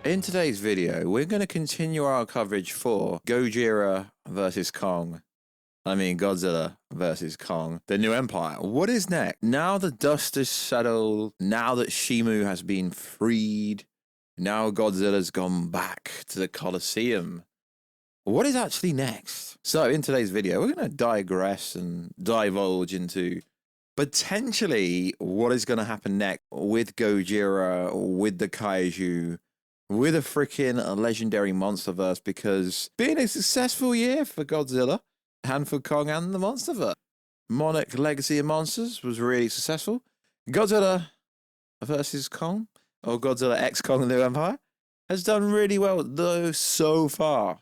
In today's video, we're going to continue our coverage for Godzilla vs Kong. Godzilla vs Kong, the new empire. What is next? Now the dust is settled, now that Shimu has been freed, now Godzilla's gone back to the Colosseum. What is actually next? So in today's video, we're going to digress and divulge into potentially what is going to happen next with Gojira, with the Kaiju, with a freaking legendary MonsterVerse, because being a successful year for Godzilla and for Kong and the MonsterVerse. Monarch Legacy of Monsters was really successful. Godzilla versus Kong, or Godzilla X Kong the New Empire, has done really well though so far.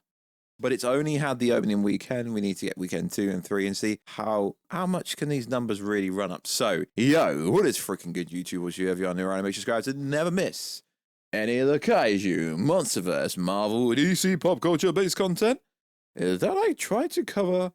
But it's only had the opening weekend. We need to get weekend 2 and 3 and see how much can these numbers really run up. So, yo, what is freaking good, YouTubers? You have your new animation subscribe to never miss any of the Kaiju, MonsterVerse, Marvel, DC pop culture based content that I try to cover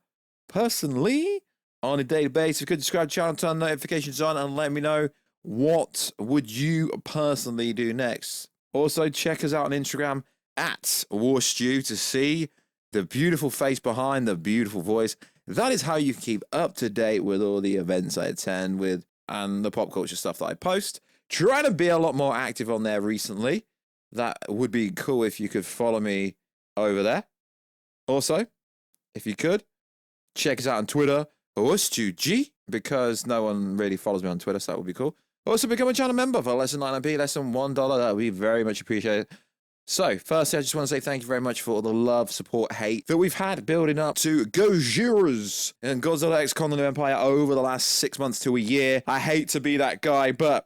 personally on a daily basis. If you could subscribe to the channel, turn notifications on, and let me know what would you personally do next. Also, check us out on Instagram at Warstu to see the beautiful face behind the beautiful voice. That is how you can keep up to date with all the events I attend with and the pop culture stuff that I post. Trying to be a lot more active on there recently. That would be cool if you could follow me over there. Also, if you could, check us out on Twitter, OSTUG, because no one really follows me on Twitter, so that would be cool. Also, become a channel member for less than 9p, less than $1. That would be very much appreciated. So, firstly, I just want to say thank you very much for all the love, support, hate that we've had building up to Godzilla and Godzilla X Kong the New Empire over the last 6 months to a year. I hate to be that guy, but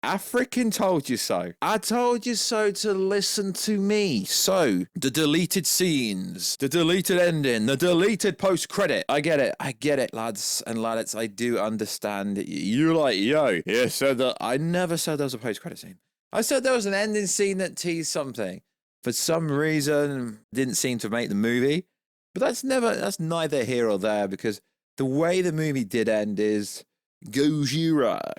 I freaking told you so. I told you so to listen to me. So, the deleted scenes, the deleted ending, the deleted post-credit. I get it, lads and ladettes. I do understand. You're like, yo, you said that. I never said there was a post-credit scene. I said there was an ending scene that teased something. For some reason, didn't seem to make the movie. But that's neither here or there, because the way the movie did end is Godzilla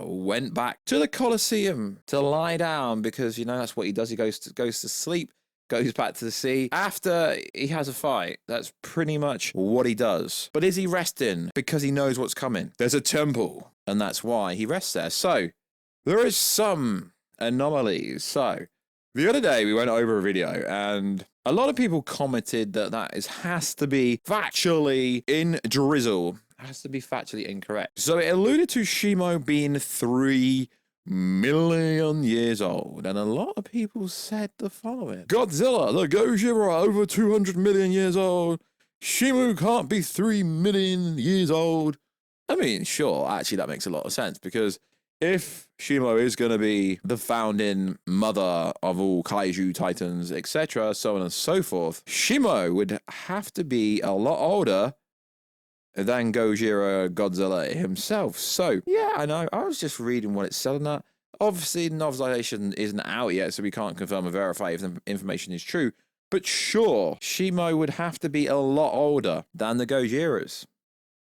went back to the Colosseum to lie down, because, you know, that's what he does. He goes to sleep, goes back to the sea after he has a fight. That's pretty much what he does. But is he resting? Because he knows what's coming. There's a temple, and that's why he rests there. So, there is some anomalies. So, the other day we went over a video, and a lot of people commented that has to be factually in drizzle. Has to be factually incorrect. So it alluded to Shimo being 3 million years old, and a lot of people said the following: Godzilla, the Gojira, over 200 million years old. Shimu can't be 3 million years old. I mean, sure, actually that makes a lot of sense, because if Shimo is going to be the founding mother of all Kaiju Titans, etc., so on and so forth, Shimo would have to be a lot older than Godzilla himself. So, yeah, I know. I was just reading what it said on that. Obviously, the novelization isn't out yet, so we can't confirm or verify if the information is true. But sure, Shimo would have to be a lot older than the Gojiras.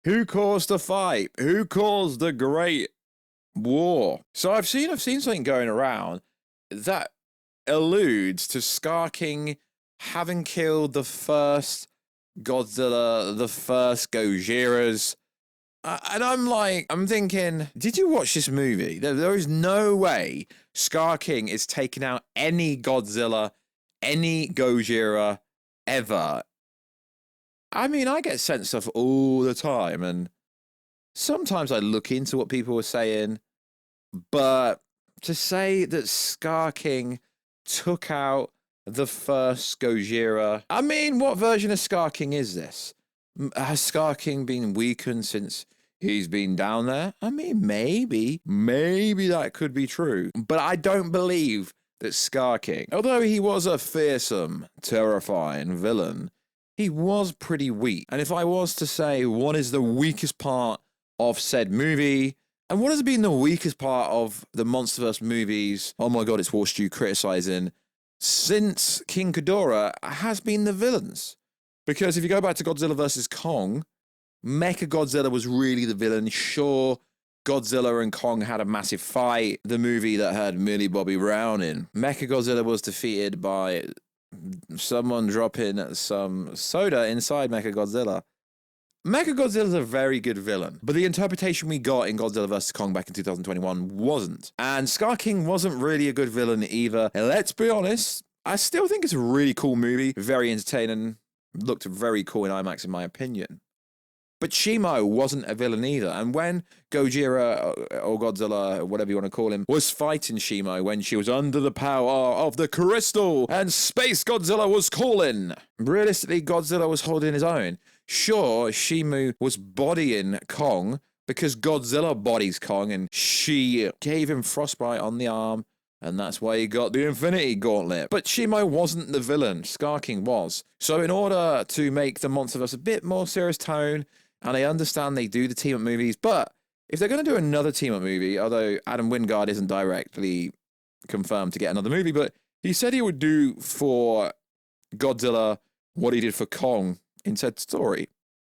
Who caused the fight? Who caused the Great War? So I've seen something going around that alludes to Scar King having killed the first Godzilla, the first Gojiras. And I'm thinking, did you watch this movie? There is no way Scar King is taking out any Godzilla, any Gojira, ever. I mean, I get sent stuff all the time, and sometimes I look into what people are saying, but to say that Scar King took out the first Gojira, I mean, what version of Scar King is this? Has Scar King been weakened since he's been down there? I mean, maybe that could be true, but I don't believe that Scar King, although he was a fearsome, terrifying villain, he was pretty weak. And if I was to say what is the weakest part of said movie, and what has been the weakest part of the MonsterVerse movies, oh my god, it's Warstu criticizing, since King Ghidorah, has been the villains. Because if you go back to Godzilla vs Kong, Mechagodzilla was really the villain. Sure, Godzilla and Kong had a massive fight. The movie that had Millie Bobby Brown in. Mechagodzilla was defeated by someone dropping some soda inside Mechagodzilla. Mechagodzilla's a very good villain, but the interpretation we got in Godzilla vs Kong back in 2021 wasn't. And Scar King wasn't really a good villain either. And let's be honest, I still think it's a really cool movie, very entertaining, looked very cool in IMAX in my opinion. But Shimo wasn't a villain either. And when Gojira or Godzilla, whatever you want to call him, was fighting Shimo when she was under the power of the crystal and Space Godzilla was calling, realistically, Godzilla was holding his own. Sure, Shimu was bodying Kong because Godzilla bodies Kong and she gave him frostbite on the arm. And that's why he got the Infinity Gauntlet. But Shimo wasn't the villain. Scar King was. So in order to make the MonsterVerse a bit more serious tone, and I understand they do the team-up movies, but if they're going to do another team-up movie, although Adam Wingard isn't directly confirmed to get another movie, but he said he would do for Godzilla what he did for Kong in said story,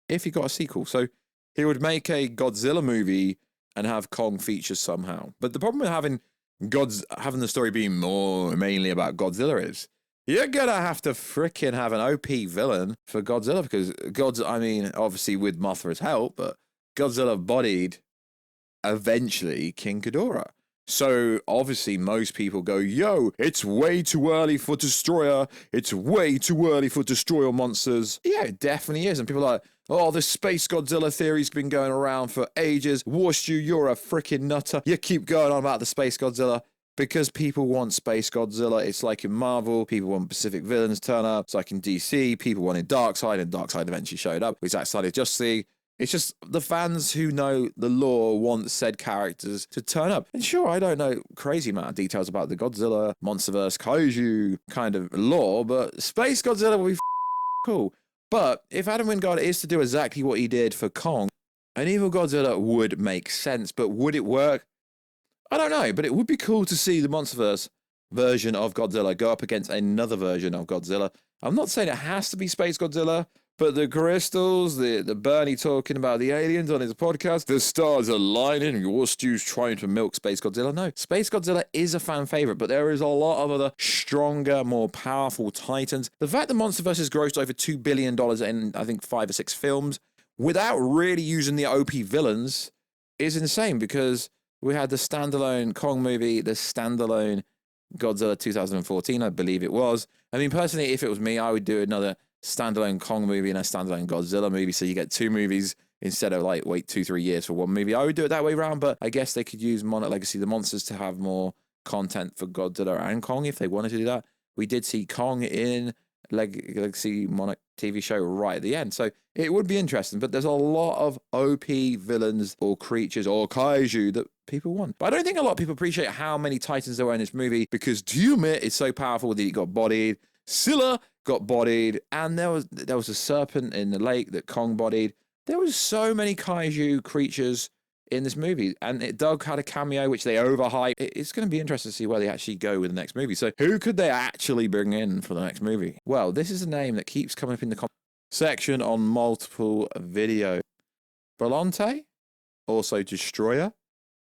if he got a sequel. So he would make a Godzilla movie and have Kong features somehow. But the problem with having the story being mainly about Godzilla is you're gonna have to fricking have an OP villain for Godzilla because I mean, obviously with Mothra's help, but Godzilla bodied eventually King Ghidorah. So obviously most people go, yo, it's way too early for Destroyer. It's way too early for Destroyer monsters. Yeah, it definitely is. And people are like, oh, the Space Godzilla theory's been going around for ages. Warstu, you're a freaking nutter. You keep going on about the Space Godzilla. Because people want Space Godzilla. It's like in Marvel, people want Pacific villains to turn up. It's like in DC, people wanted Darkseid, and Darkseid eventually showed up. With Zack Snyder Justice League. It's just the fans who know the lore want said characters to turn up. And sure, I don't know crazy amount of details about the Godzilla, MonsterVerse, Kaiju kind of lore, but Space Godzilla will be cool. But if Adam Wingard is to do exactly what he did for Kong, an evil Godzilla would make sense. But would it work? I don't know, but it would be cool to see the MonsterVerse version of Godzilla go up against another version of Godzilla. I'm not saying it has to be Space Godzilla, but the crystals, the Bernie talking about the aliens on his podcast, the stars aligning, Warstu's trying to milk Space Godzilla. No, Space Godzilla is a fan favorite, but there is a lot of other stronger, more powerful titans. The fact that MonsterVerse has grossed over $2 billion in, I think, 5 or 6 films without really using the OP villains is insane because we had the standalone Kong movie, the standalone Godzilla 2014, I believe it was. I mean, personally, if it was me, I would do another standalone Kong movie and a standalone Godzilla movie, so you get 2 movies instead of like wait 2-3 years for 1 movie. I would do it that way around, but I guess they could use Monarch Legacy of the Monsters to have more content for Godzilla and Kong if they wanted to do that. We did see Kong in Legacy Monarch TV show right at the end, so it would be interesting, but there's a lot of OP villains or creatures or kaiju that people want. But I don't think a lot of people appreciate how many titans there were in this movie because Dumet is so powerful that he got bodied, Scylla got bodied, and there was a serpent in the lake that Kong bodied. There was so many kaiju creatures in this movie, and Doug had a cameo which they overhyped. It's going to be interesting to see where they actually go with the next movie. So who could they actually bring in for the next movie? Well, this is a name that keeps coming up in the comment section on multiple videos. Volante, also Destroyer.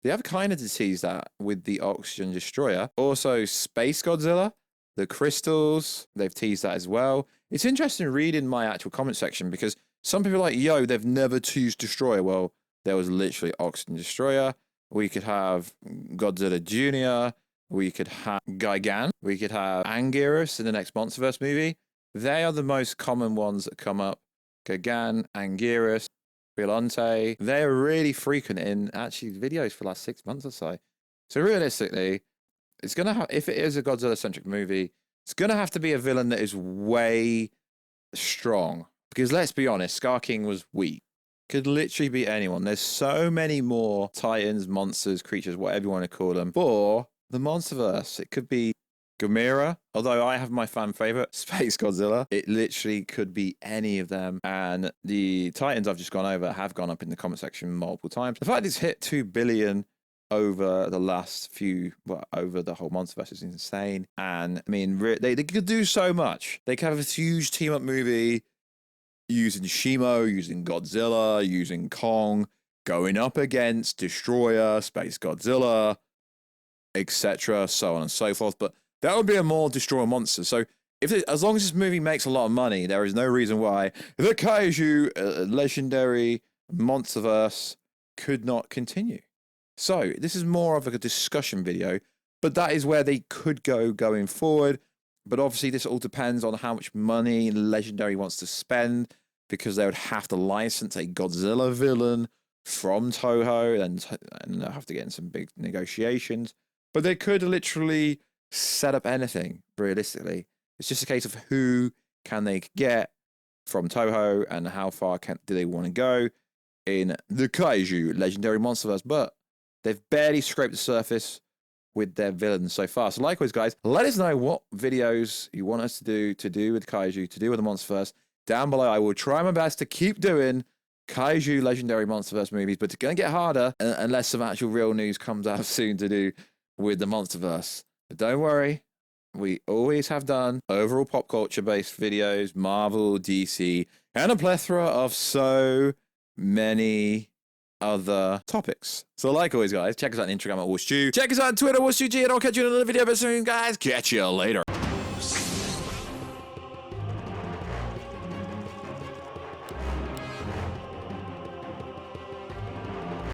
They have kind of teased that with the Oxygen Destroyer. Also Space Godzilla, the crystals, they've teased that as well. It's interesting reading my actual comment section because some people are like, yo, they've never teased Destroyer. Well, there was literally Oxygen Destroyer. We could have Godzilla Jr. We could have Gigan. We could have Anguirus in the next MonsterVerse movie. They are the most common ones that come up. Gigan, Anguirus, Volante. They're really frequent in actually videos for the last 6 months or so. So realistically, it's going to have, if it is a Godzilla-centric movie, it's going to have to be a villain that is way strong. Because let's be honest, Scar King was weak. Could literally be anyone. There's so many more titans, monsters, creatures, whatever you want to call them, for the MonsterVerse. It could be Gamera, although I have my fan favorite, Space Godzilla. It literally could be any of them. And the titans I've just gone over have gone up in the comment section multiple times. The fact it's hit 2 billion over the last few, well, over the whole MonsterVerse is insane. And I mean, they could do so much. They could have a huge team-up movie using Shimo, using Godzilla, using Kong, going up against Destroyer, Space Godzilla, etc., so on and so forth. But that would be a more Destroyer monster. So as long as this movie makes a lot of money, there is no reason why the Kaiju legendary MonsterVerse could not continue. So this is more of a discussion video, but that is where they could go going forward. But obviously this all depends on how much money Legendary wants to spend, because they would have to license a Godzilla villain from Toho, and they'll have to get in some big negotiations. But they could literally set up anything, realistically. It's just a case of who can they get from Toho and how far do they want to go in the Kaiju Legendary MonsterVerse. But they've barely scraped the surface with their villains so far. So likewise, guys, let us know what videos you want us to do with Kaiju, to do with the MonsterVerse down below. I will try my best to keep doing Kaiju Legendary MonsterVerse movies, but it's going to get harder unless some actual real news comes out soon to do with the MonsterVerse. But don't worry, we always have done overall pop culture based videos, Marvel, DC, and a plethora of so many other topics. So like always, guys, check us out on Instagram at Warstu. Check us out on Twitter, Warstu G, and I'll catch you in another video very soon, guys. Catch you later.